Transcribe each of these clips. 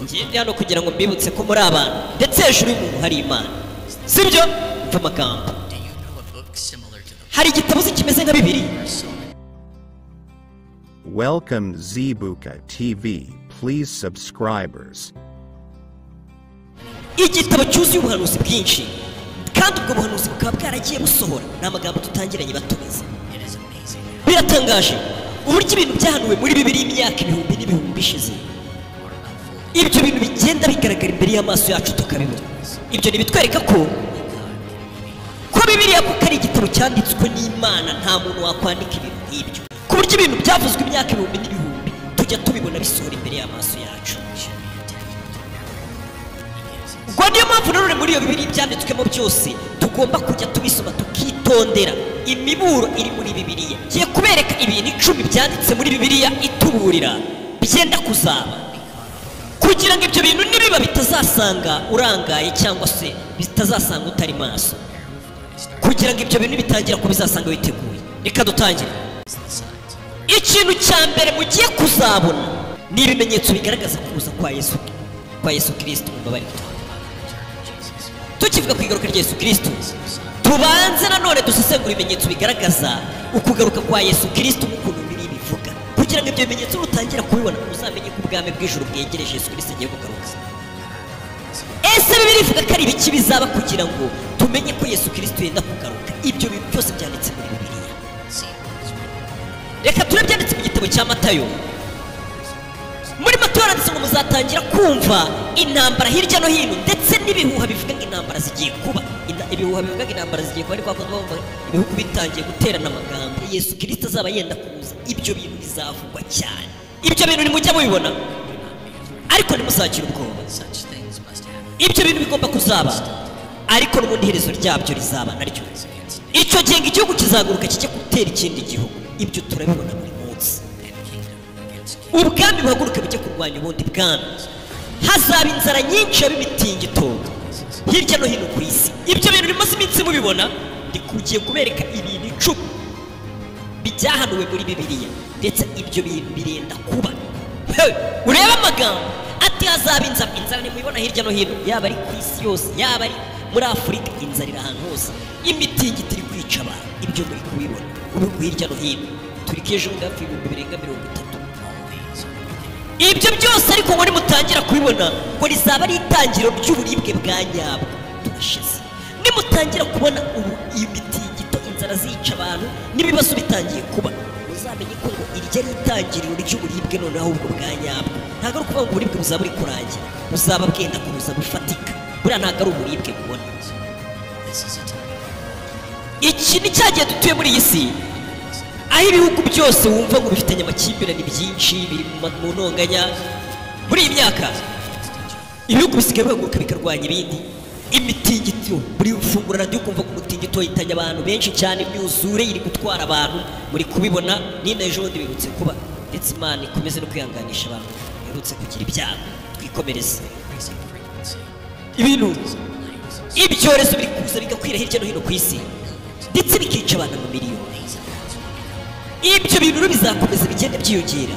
ngende hano kugira ngo mbibutse ko muri abantu ndetse hejuru y'umuntu hari Imana sibyo mva amagambo hari igitabo kimeze nka Bibiliya. Welcome ZIBUKA TV, please subscribers. Igitabo cyuzuye ubuhanuzi bwinshi kandi ubwo buhanuzi bukaba bwaragiye busohora n'amagambo tutangiranye batumiza. Biratangaje uburyo ibintu byahanuwe muri Bibiliya imyaka ibihumbi n'ibihumbi ishize. Ibyo bintu bigenda bigaragara imbere y'amaso yacu tukabibona. Ibyo nibitwereka ko Bibiliya kuko ari igitabo cyanditswe n'Imana, nta muntu wakwandika ibintu nk'ibyo. Ku buryo ibintu byavuzwe imyaka ibihumbi n'ibihumbi tujya tubibona bisohora imbere y'amaso yacu. Ubwo niyo mpamvu nanone muri iyo Bibiliya ibyanditswemo byose tugomba kujya tubisoma tukitondera imiburo iri muri Bibiliya. Ngiye kubereka ibintu 10 byanditse muri Bibiliya ituburira byenda kuzaba, kugira ngo ibyo bintu nibiba bitazasanga urangaye cyangwa se bitazasanga utari maso, kugira ngo ibyo bintu bitangira ko bizasanga witeguye. Reka dutangire. Ikintu cya mbere mugiye kuzabona ni ibimenyetso bigaragaza kuza kwa Yesu Kristo mu babari. Tukivuga ku igaruka rya Yesu Kristo, tubanze nanone dusesengura ibimenyetso bigaragaza ukugaruka kwa Yesu Kristo nk'ukuntu biri bivuga, kugira ngo ibyo bimenyetso utangira kubibona uzamenye ko ubwami bw'ijuru bwegereje Yesu Kristo agiye kugaruka. Ese Bibiliya ivuga ko ari ibiki bizaba kugira ngo tumenye ko Yesu Kristo yenda kugaruka? Ibyo bintu byose byanditse muri Bibiliya. Reka turabyanditse mu gitabo cya Matayo. Muri Matayo handitse ngo muzatangira kumva intambara hirya no hino ndetse n'ibihuha bivuga ngo intambara zigiye kuba. Ibihuha bivuga ngo intambara zigiye kuba, ariko bumva ibihugu bitangiye guterana amagambo Yesu Kristo azaba yenda kuza. Ibyo bintu bizavugwa cyane. Ibyo bintu nimujya mubibona, ariko ntimuzagira ubwoba. Ibyo bintu bigomba kuzaba, ariko n'ubundi iherezo ryabyo rizaba naryo. Icyo gihe igihugu kizaguruka kijya gutera ikindi gihugu. Ibyo turabibona buri munsi. Ubwami buhaguruka bujya kurwanya ubundi bwami. Hazaba inzara nyinshi y'imitingito hirya no hino ku isi. Ibyo bintu bimaze iminsi mubibona, ndikugiye kubereka ibintu 10 bijyahanuwe muri Bibiliya, ndetse ibyo bintu birenda kuba. Ureba amagambo ati hazaba inzara nimubibona hirya no hino, yaba ari ku isi yose, yaba ari muri Afurika, inzara iri ahantu hose, imitingito iri kwica abantu. Ibyo muri kubibona ubu hirya no hino, turi keje ngafi 2030. Ibyo byose ariko ngo nimutangira kubibona ngo rizaba ari itangiro ry'uburibwe bwa nyabwo turashize. Nimutangira kubona ubu imitingito, inzara zica abantu n'ibibazo bitangiye kuba, uzamenye ko ngo iryo ari itangiriro ry'uburibwe none ahubwo bwa nyabwo. Ntabwo ari ukuvuga ngo uburibwe buzaba buri kurangira, buzaba bwenda kuza bufatika. Buriya ntabwo ari uburibwe bubona. Iki ni cyagiye dutuye muri iyi si, aho ibihugu byose wumva ngo bifitanye amakimbirane byinshi, biri mu ntonganya. Muri iyi myaka ibihugu bisigaye bihaguruka bikarwanya ibindi. Imitingito, buri fungura radiyo ukumva ko umutingito yitanye abantu benshi cyane, imyuzure iri gutwara abantu, muri kubibona. Nina ejo bundi birutse kuba, ndetse Imana ikomeze no kwihanganisha abantu birutse kugira ibyago. Twikomereze. Ibintu ibyorezo biri kuza bigakwira hirya no hino ku isi, ndetse bikica abantu mu miliyoni. Ibyo bintu bizakomeza bigenda byiyongera,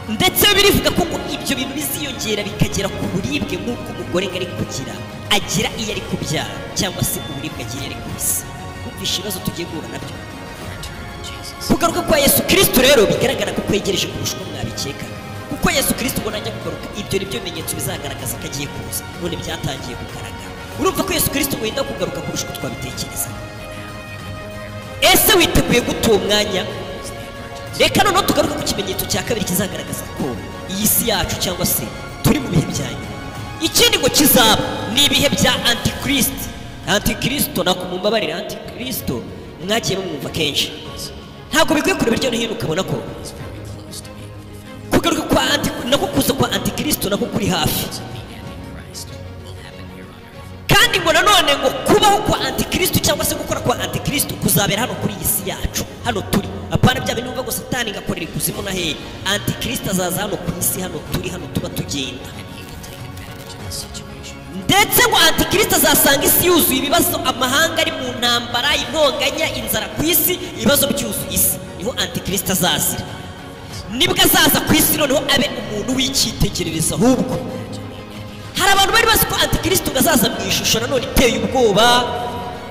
ndetse birivuga ko ibyo bintu biziyongera bikagera ku buribwe nk'uko umugore ari kugira agira iyo ari kubyara, cyangwa se uburibwe agira ari kubisa. Kumvisha ibibazo tugiye guhura nabyo. Kugaruka kwa Yesu Kristo rero bigaragara ko kwegereje kurusha uko mwabikeka, kuko Yesu Kristo ubona ajya kugaruka. Ibyo ni byo bimenyetso bizagaragaza ko agiye kuza. None byatangiye kugaragara. Urumva ko Yesu Kristo wenda kugaruka kurusha uko twabitekereza. Ese witeguye guta uwo mwanya? Reka noneho tugaruka ku kimenyetso cya kabiri kizagaragaza ko iyi si yacu cyangwa se turi mu bihe bya nyuma. Ikindi ngo kizaba ni ibihe bya Antikristo. Antikristo nako mumbabarira, Antikristo mwagiye mumwumva kenshi. Ntabwo bikwiye kureba hirya no hino ukabona ko kugaruka kwa nako kuza kwa Antikristo nako kuri hafi. Kandi ngo nanone ngo kubaho kwa Antikristo cyangwa se gukora kwa Antikristo kuzabera hano kuri iyi si yacu, hano turi. Apana bya bintu ngo Satani ngakorera ikuzimu na he. Antikristo azaza hano ku isi, hano turi, hano tuba tugenda. Ndetse ngo Antikristo azasanga isi yuzuye ibibazo, amahanga ari mu ntambara, intonganya, inzara ku isi, ibibazo byuzuye isi. Niho Antikristo azazira. nibwo azaza ku isi noneho abe umuntu w'icyitegererezo. Ahubwo hari abantu bari bazi ko antikristo azaza mu ishusho nanone iteye ubwoba.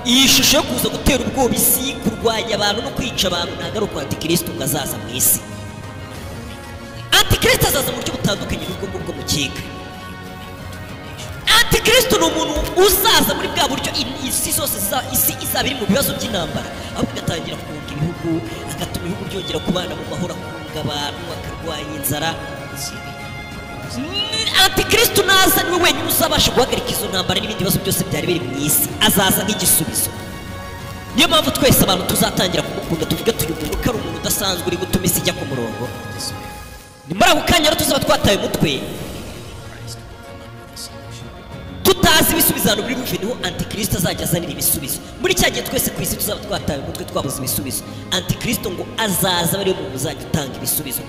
Iyi shusho yo kuza gutera ubwoba isi, kurwanya abantu no kwica abantu, ntabwo ari uko antikristo azaza mu isi. Antikristo azaza mu buryo butandukanye n'ubwo ngubwo mukeka. Antikristo ni umuntu uzaza muri bwa buryo isi zose isi izaba iri mu bibazo by'intambara, ahubwo agatangira kunga ibihugu, agatuma ibihugu byongera kubana mu mahoro, akunga abantu, akarwanya inzara. Antikristo naza niwe wenyine uzabasha guhagarika izo ntambara n'ibindi bibazo byose byari biri mu isi. Azaza nk'igisubizo. Niyo mpamvu twese abantu tuzatangira kumukunda, tuvuga tuyu muntu ko ari umuntu udasanzwe uri gutuma isi ijya ku murongo. Ni muri ako kanya rero tuzaba twataye umutwe, tutazi ibisubizano biri buve, niho antikristo azajya azanira ibisubizo. Muri cya gihe twese ku isi tuzaba twataye umutwe, twabuze ibisubizo, antikristo ngo azaza bari mu uzajya utanga ibisubizo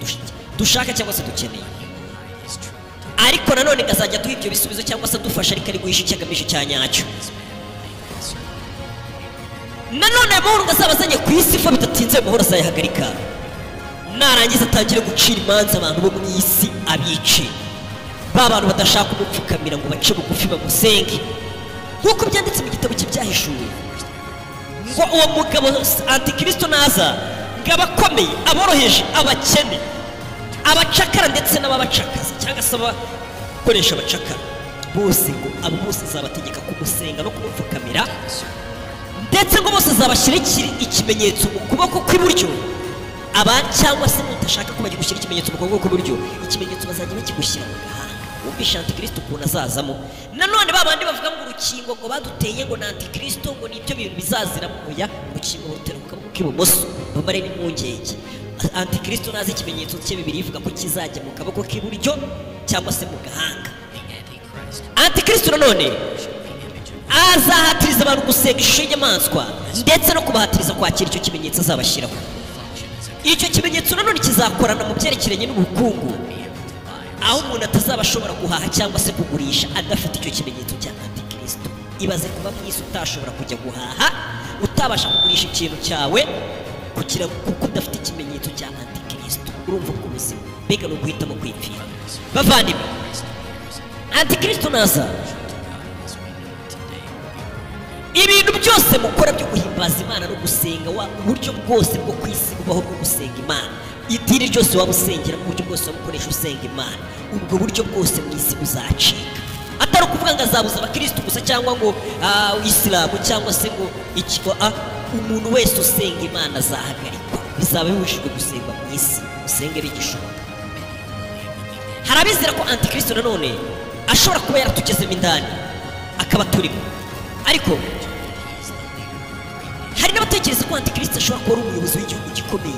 dushaka cyangwa se dukeneye. Ariko nanone ngazajya duha ibyo bisubizo cyangwa se dufasha, ariko ari guhisha icyagamije cya nyacyo. Nanone amahoro ngazaba azanye ku isi fa bidatinze, amahoro azayahagarika. Narangiza atangire gucira imanza abantu bo mu isi, abice ba bantu badashaka kumupfukamira ngo bace bugufi bamusenge, nk'uko byanditse mu gitabo cy'ibyahishuwe ngo uwo mugabo antikristo naza ngo abakomeye, aboroheje, abakene, abacakara ndetse n'ababacakaza cyangwa se abakoresha abacakara bose, ngo abo bose azabategeka kumusenga no kumupfukamira, ndetse ngo bose azabashyira ikimenyetso mu kuboko kw'iburyo. Cyangwa se mutashaka ko bajya gushyira ikimenyetso mu kuboko kw'iburyo, ikimenyetso bazajya bakigushyira mu gahanga. Wumvisha antikristo ukuntu azazamo. Nanone babandi bavuga ngo urukingo ngo baduteye ngo na antikristo ngo nibyo bintu bizazira mu ya urukingo rutera mu kaboko k'ibumoso, bamare n'impungenge. Antikristo nazi ikimenyetso cye Bibiliya ivuga ko kizajya mu kaboko k'iburyo cyangwa se mu gahanga. Antikristo nanone azahatiriza abantu gusenga ishusho y'inyamaswa ndetse no kubahatiriza kwakira icyo kimenyetso azabashyiraho. Icyo kimenyetso nanone kizakorana mu byerekeranye n'ubukungu, aho umuntu atazaba ashobora guhaha cyangwa se kugurisha adafite icyo kimenyetso cya antikristo. Ibaze kuba mu isi utashobora kujya guhaha, utabasha kugurisha ikintu cyawe kugira kuko udafite ikimenyetso cya antikristo. Urumva ko ubuzima mbega no guhitamo kwipfira. Bavandimwe, antikristo naza, ibintu byose mukora byo guhimbaza Imana no gusenga, uburyo bwose bwo kwisi bubaho bwo gusenga Imana, idini ryose waba usengera, mu buryo bwose wabukoresha usenga Imana, ubwo buryo bwose mu isi buzacika. Atari ukuvuga ngo azabuza abakristo gusa cyangwa ngo Isilamu cyangwa se ngo ikigo, umuntu wese usenga Imana azahagarikwa. Bizaba bibujijwe gusenga mu isi, usenge bigishoboka. Hari abizera ko antikristo nanone ashobora kuba yaratugezemo indani akaba turimo, ariko hari n'abatekereza ko antikristo ashobora kuba ari umuyobozi w'igihugu gikomeye,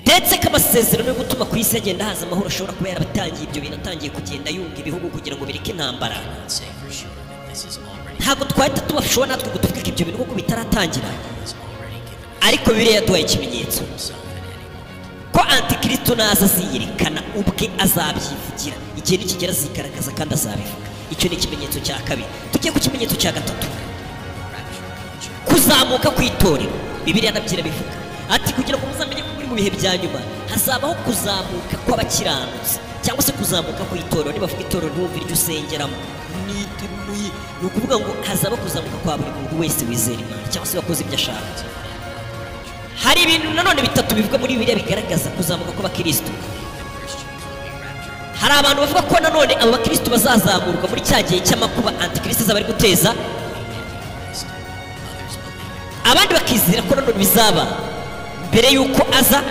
ndetse ko amasezerano yo gutuma ku isi agenda haza amahoro ashobora kuba yarabatangiye ibyo bintu, atangiye kugenda yunga ibihugu kugira ngo bireke intambara. Ntabwo twahita tubashobora natwe ngo tuvuge ko ibyo bintu kuko bitaratangira, ariko Bibiliya yaduhaye ikimenyetso ko antikristo naza aziyerekana ubwe, azabyivugira igihe nikigera azigaragaza kandi azabivuga. Icyo ni ikimenyetso cya kabiri. Tugiye ku kimenyetso cya gatatu, kuzamuka kw'itorero. Bibiliya nabyo irabivuga ati kugira ngo muzamenye ko muri mu bihe bya nyuma hazabaho kuzamuka kw'abakiranutsi cyangwa se kuzamuka kw'itorero. Nibavuga itorero ntiwumve iryo usengeramo, ni ukuvuga ngo hazaba kuzamuka kwa buri muntu wese wizera Imana cyangwa se wakoze ibyo ashaka. Hari ibintu nanone bitatu bivuga muri Bibiliya bigaragaza kuzamuka kw'abakristo. Hari abantu bavuga ko nanone abo bakristo bazazamurwa muri cya gihe cy'amakuba antikristo azaba ari guteza, abandi bakizera ko nanone bizaba mbere y'uko aza,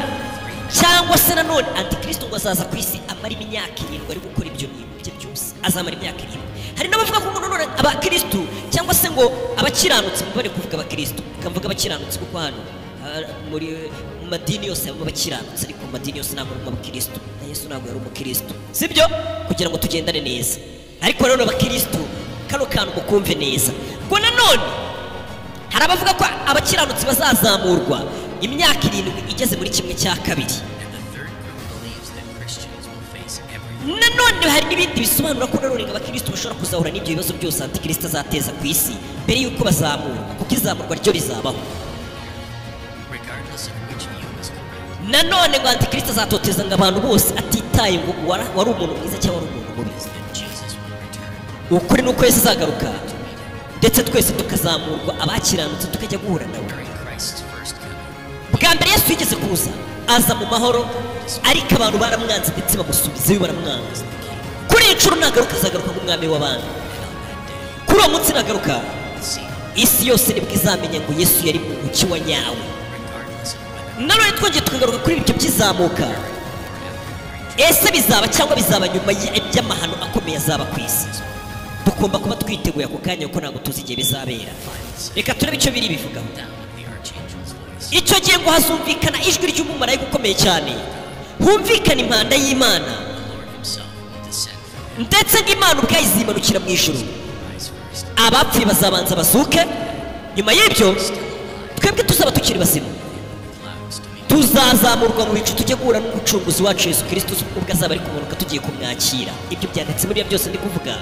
cyangwa se nanone antikristo ngo azaza ku isi amara imyaka 7 ari gukora ibyo bintu bye byose, azamara imyaka 7. Hari n'abavuga ko nanone abakristo cyangwa se ngo abakiranutsi, mubare kuvuga abakristo kavuga abakiranutsi kuko hano muri madini yose aba bakiranutse, ariko madini yose ntabwo ari abakristo, na Yesu ntabwo yari umukristo, sibyo? Kugira ngo tugendane neza. Ariko rero abakristo kano kantu mukumve neza ngo nanone hari abavuga ko abakiranutsi bazazamurwa imyaka 7 igeze muri 1/2. Nanone hari n'ibindi bisobanura ko nanone abakristo bashobora kuzahura n'ibyo bibazo byose antikristo azateza ku isi mbere y'uko bazamurwa, kuko izamurwa ryo rizabaho. nanone ngo antikristo azatoteza ngo abantu bose atitaye ngo wari umuntu mwiza cyangwa wari umuntu mubi. Ukuri nuko Yesu azagaruka ndetse twese tukazamurwa abakiranutse tukajya guhura nawe. Bwa mbere Yesu yigeze kuza aza mu mahoro, ariko abantu baramwanze ndetse bamusubizayo baramwanze. Kuri iyi nshuro nagaruka azagaruka nk'umwami w'abantu. Kuri uwo munsi nagaruka isi yose nibwo izamenya ngo Yesu yari mu mucyo wa nyawe. Nanone twongeye tukagaruka kuri ibyo byizamuka. Ese bizaba cyangwa bizaba nyuma y'amahano akomeye azaba ku isi? Tugomba kuba twiteguye ako kanya kuko ntabwo tuzi igihe bizabera. Reka turebe icyo biri bivugaho. Icyo gihe ngo hazumvikana ijwi ry'umumarayika ukomeye cyane, humvikana impanda y'Imana, ndetse ng'Imana ubwayo izimanukira mu ijuru. Abapfuye bazabanza bazuke, nyuma y'ibyo twebwe tuzaba tukiri bazima tuzazamurwa mu bicu tujye guhura n'umucunguzi wacu Yesu Kristo ubwo azaba ari kumanuka tugiye kumwakira. Ibyo byanditse muri byose ndi kuvuga,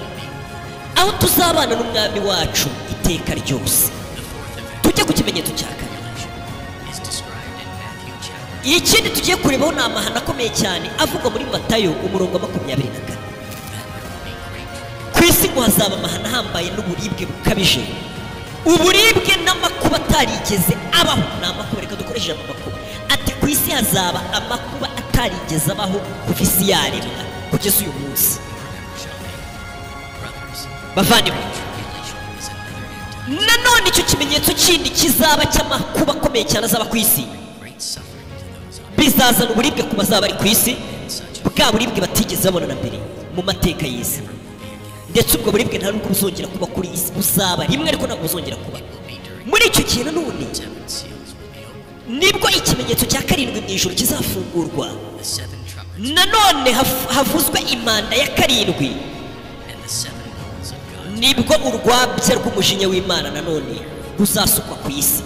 aho tuzabana n'umwami wacu iteka ryose. Tujye ku kimenyetso cya kane. Ikindi tugiye kurebaho ni amahano akomeye cyane avugwa muri Matayo umurongo wa 24. Ku isi ngo hazaba amahano ahambaye n'uburibwe bukabije, uburibwe n'amakuba atarigeze abaho. Ni amakuba, reka dukoresheje amakuba. Ati ku isi hazaba amakuba atarigeze abaho kuva isi yaremwa kugeza uyu munsi. Bavandimwe, nanone icyo kimenyetso kindi kizaba cy'amakuba akomeye cyane azaba ku isi, bizazana uburibwe ku bazaba bari ku isi, bwa buribwe batigeze babona na mbere mu mateka y'isi. Ndetse ubwo buribwe nta nubwo buzongera kuba kuri isi, buzaba rimwe ariko ntabwo buzongera kuba. Muri icyo gihe nanone nibwo ikimenyetso cya karindwi mu ijuru kizafungurwa. Nanone havuzwe impanda ya karindwi, nibwo urwabya rw'umujinya w'Imana nanone ruzasukwa ku isi.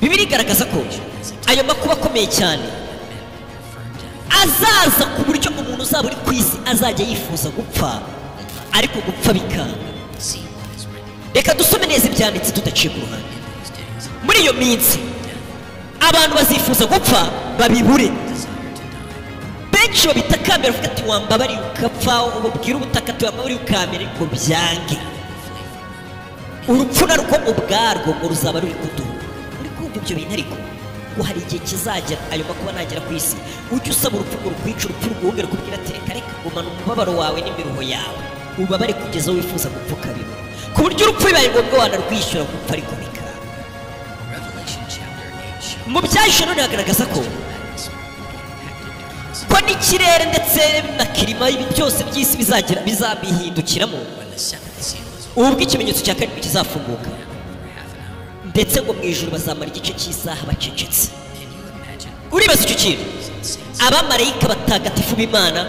Bibiri igaragaza ko ayo makuba akomeye cyane azaza ku buryo umuntu uzaba uri ku isi azajya yifuza gupfa, ariko gupfa bikanga. Reka dusome neza ibyanditse tudaciye ku ruhande. Muri iyo minsi abantu bazifuza gupfa babibure. Benshi babitakambira bavuga ati wambabariye ukapfa, ububwira ubutaka ati wambabariye ukamera, ariko byange. Urupfu narwo ubwarwo ngo ruzaba ruri kuduha. Uri kumva ibyo bintu? Ariko ngo hari igihe kizagera ayo makuba nagera ku isi ujye usaba urupfu ngo rukwica, urupfu rwongere kubwira ati reka reka gumana umubabaro wawe n'imiruho yawe, ubabare kugeza wifuza gupfa ukabibura, ku buryo urupfu bibaye ngombwa wanarwishyura gupfa ariko bikanga. Mu byahise none hagaragaza ko n'ikirere ndetse na kirima ibi byose by'isi bizabihindukiramo ubwo ikimenyetso cya karindwi kizafunguka, ndetse ngo mu ijuru bazamara igice cy'isaha bacecetse. Uribaza icyo kintu? Abamarayika batagatifu b'Imana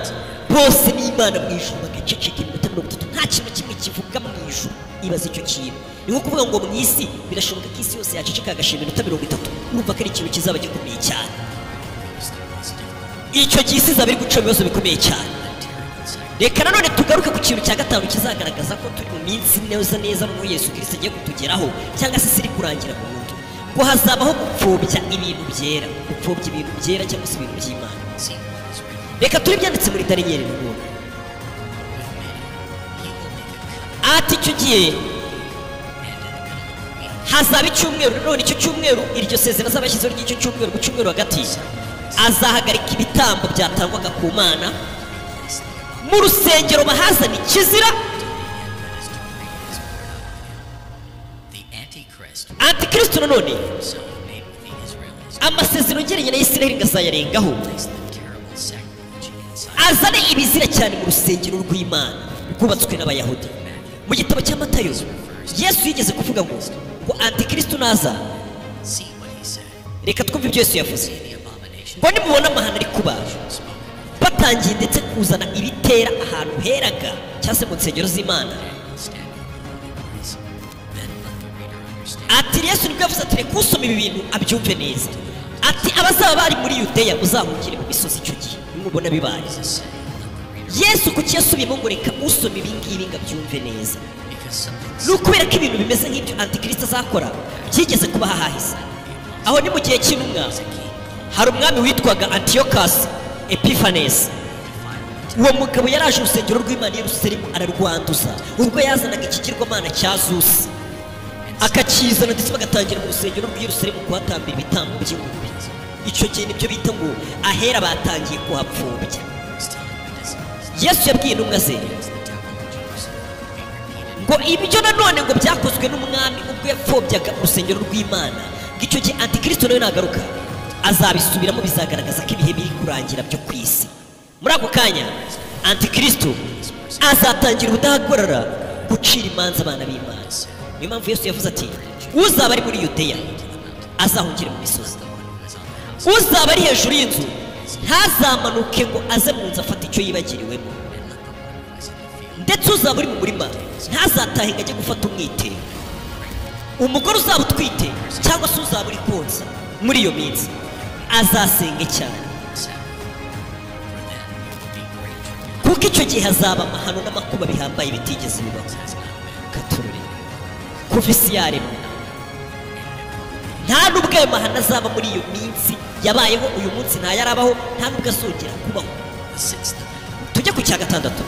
bose n'Imana mu ijuru bagaceceka iminota 30, nta kintu kimwe kivuga mu ijuru. Ibaza icyo kintu. Ni nko kuvuga ngo mu isi birashoboka ko isi yose yaceceka agashira iminota 30. Urumva ko ari ikintu kizaba gikomeye cyane. Icyo gihe isi izaba iri guca ibibazo bikomeye cyane. Reka nanone tugaruke ku kintu cya gatanu kizagaragaza ko turi mu minsi neza mu Yesu Kristo agiye kutugeraho, cyangwa se iri kurangira mu muntu. Ngo hazabaho gupfobya ibintu byera, gupfobya ibintu byera cyangwa se ibintu by'Imana. Reka turi byanditse muri Daniyeli n'ubundi. Ati icyo gihe hazaba icyumweru, none icyo cyumweru iryo sezerano azabashyizeho ry'icyo cyumweru ku cyumweru hagati azahagarika ibitambo byatangwaga ku Mana mu rusengero, bahazana ikizira. Antikristo nanone amasezerano ageranye na Isiraheli ngazayarengaho, azane ibizira cyane mu rusengero rw'Imana rwubatswe n'Abayahudi. Mu gitabo cya Matayo Yesu yigeze kuvuga ngo Antikristo naza, reka twumve ibyo Yesu yavuze, ngo nimubona amahano ari kuba batangiye ndetse kuzana ibitera ahantu heraga cyangwa se mu nsengero z'Imana. Ati Yesu nibwo yavuze ati reka usoma ibi bintu abyumve neza. Ati abazaba bari muri Yudeya muzahungire mu misozi icyo gihe nimubona bibaye. Yesu kuki yasubiyemo ngo reka usoma ibi ngibi ngo abyumve neza? Ni ukubera ko ibintu bimeze nk'ibyo Antikristo azakora byigeze kuba hahise. Aho ni mu gihe cy'intumwa hari umwami witwaga Antiochus Epiphanes. Uwo mugabo yaraje urusengero rw'Imana i Yerusalemu ararwanduza ubwo yazanaga ikigirwamana cya Zeus, akakizana ndetse bagatangira mu rusengero rw'i Yerusalemu kuhatambira ibitambo by'ingurube. Icyo gihe nibyo bita ngo ahera batangiye kuhapfobya. Yesu yabwiye intumwa ze ngo ibyo nanone ngo byakozwe n'umwami ubwo yapfobyaga urusengero rw'Imana, ngo icyo gihe Antikristo nawe nagaruka azabisubiramo, bizagaragaza ko ibihe biri kurangira byo ku isi. Muri ako kanya Antikristo azatangira ubudahagarara gucira imanza abana b'Imana. Niyo mpamvu Yesu yavuze ati uzaba ari muri Yudeya azahungire mu misozi, uzaba ari hejuru y'inzu ntazamanuke ngo aze mu nzu afata icyo yibagiriwemo, ndetse uzaba uri mu murima ntazatahe ngo ajye gufata umwitero. Umugore uzaba utwite cyangwa se uzaba uri konsa muri iyo minsi azasenge cyane, kuko icyo gihe hazaba amahano n'amakuba bihambaye bitigeze bibaho. Katurore kuva isi yaremwe nta n'ubwo ayo mahano azaba muri iyo minsi yabayeho uyu munsi ntayarabaho, nta n'ubwo azongera kubaho. Tujye ku cya gatandatu.